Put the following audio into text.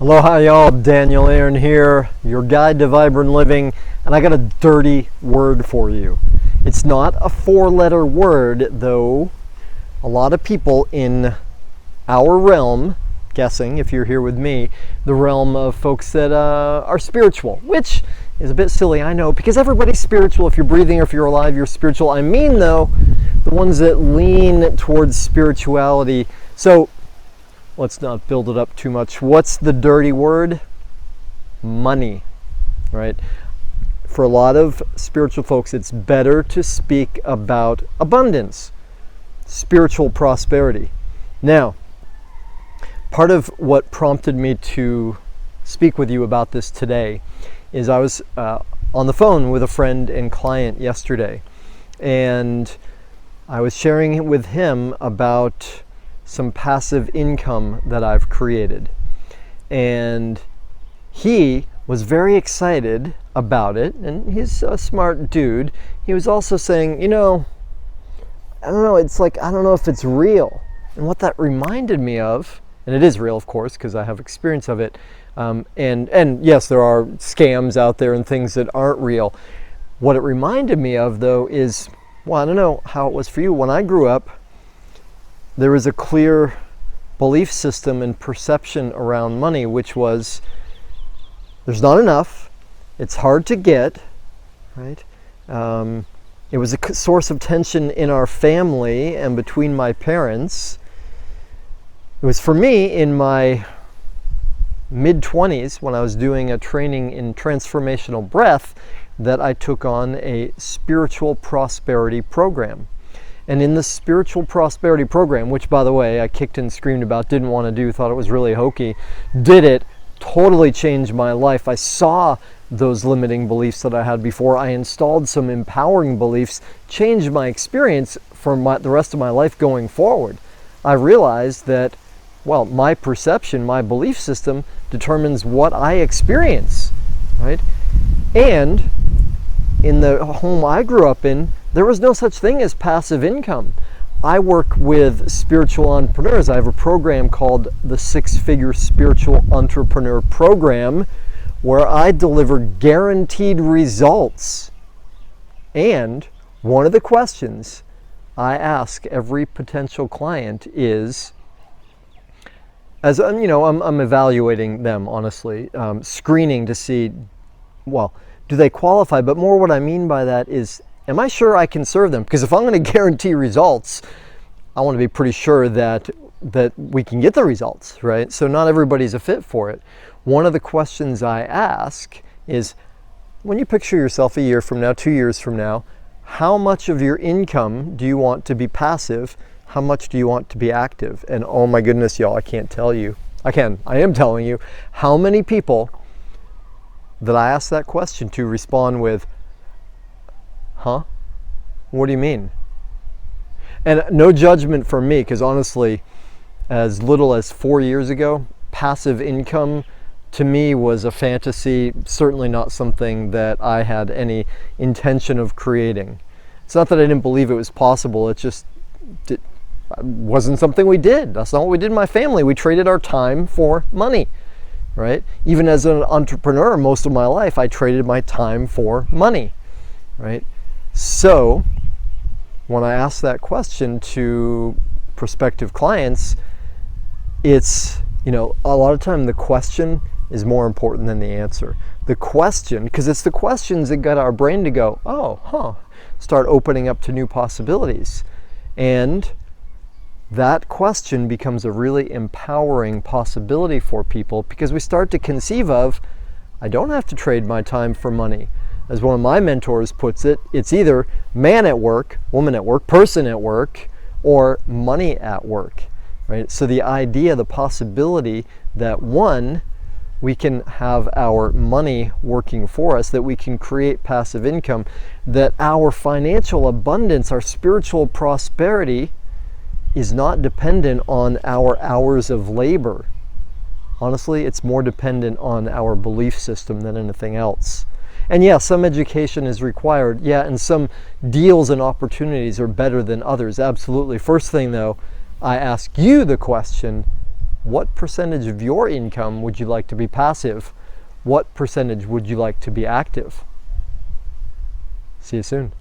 Aloha y'all, Daniel Aaron here, your guide to vibrant living, and I got a dirty word for you. It's not a four-letter word, though a lot of people in our realm, guessing if you're here with me, the realm of folks that are spiritual, which is a bit silly, I know, because everybody's spiritual. If you're breathing or if you're alive, you're spiritual. I mean, though, the ones that lean towards spirituality. So let's not build it up too much. What's the dirty word? Money, right? For a lot of spiritual folks, it's better to speak about abundance, spiritual prosperity. Now, part of what prompted me to speak with you about this today is I was on the phone with a friend and client yesterday, and I was sharing with him about some passive income that I've created. And he was very excited about it, and he's a smart dude. He was also saying, I don't know, it's like, I don't know if it's real. And what that reminded me of, and it is real, of course, because I have experience of it, and yes, there are scams out there and things that aren't real. What it reminded me of, though, is, well, I don't know how it was for you. When I grew up, there was a clear belief system and perception around money, which was there's not enough, it's hard to get, right? It was a source of tension in our family and between my parents. It was for me in my mid-20s when I was doing a training in transformational breath that I took on a spiritual prosperity program. And in the spiritual prosperity program, which, by the way, I kicked and screamed about, didn't want to do, thought it was really hokey, did it, totally changed my life. I saw those limiting beliefs that I had before. I installed some empowering beliefs, changed my experience for the rest of my life going forward. I realized that, well, my perception, my belief system determines what I experience, right? And in the home I grew up in, there was no such thing as passive income. I work with spiritual entrepreneurs. I have a program called the Six-Figure Spiritual Entrepreneur Program, where I deliver guaranteed results. And one of the questions I ask every potential client is, as I'm evaluating them, honestly, screening to see, well, do they qualify? But more what I mean by that is, am I sure I can serve them? Because if I'm going to guarantee results, I want to be pretty sure that we can get the results, right? So not everybody's a fit for it. One of the questions I ask is, when you picture yourself a year from now, 2 years from now, how much of your income do you want to be passive? How much do you want to be active? And oh my goodness, y'all, I can't tell you. I am telling you how many people that I ask that question to respond with, huh? What do you mean? And no judgment from me, because honestly, as little as 4 years ago, passive income to me was a fantasy, certainly not something that I had any intention of creating. It's not that I didn't believe it was possible, it just wasn't something we did. That's not what we did in my family. We traded our time for money, right? Even as an entrepreneur, most of my life, I traded my time for money, right? So when I ask that question to prospective clients, it's, a lot of time the question is more important than the answer. The question, because it's the questions that got our brain to go, start opening up to new possibilities. And that question becomes a really empowering possibility for people, because we start to conceive of, I don't have to trade my time for money. As one of my mentors puts it, it's either man at work, woman at work, person at work, or money at work, right? So the idea, the possibility that one, we can have our money working for us, that we can create passive income, that our financial abundance, our spiritual prosperity is not dependent on our hours of labor. Honestly, it's more dependent on our belief system than anything else. And yeah, some education is required. Yeah, and some deals and opportunities are better than others. Absolutely. First thing though, I ask you the question, What percentage of your income would you like to be passive? What percentage would you like to be active? See you soon.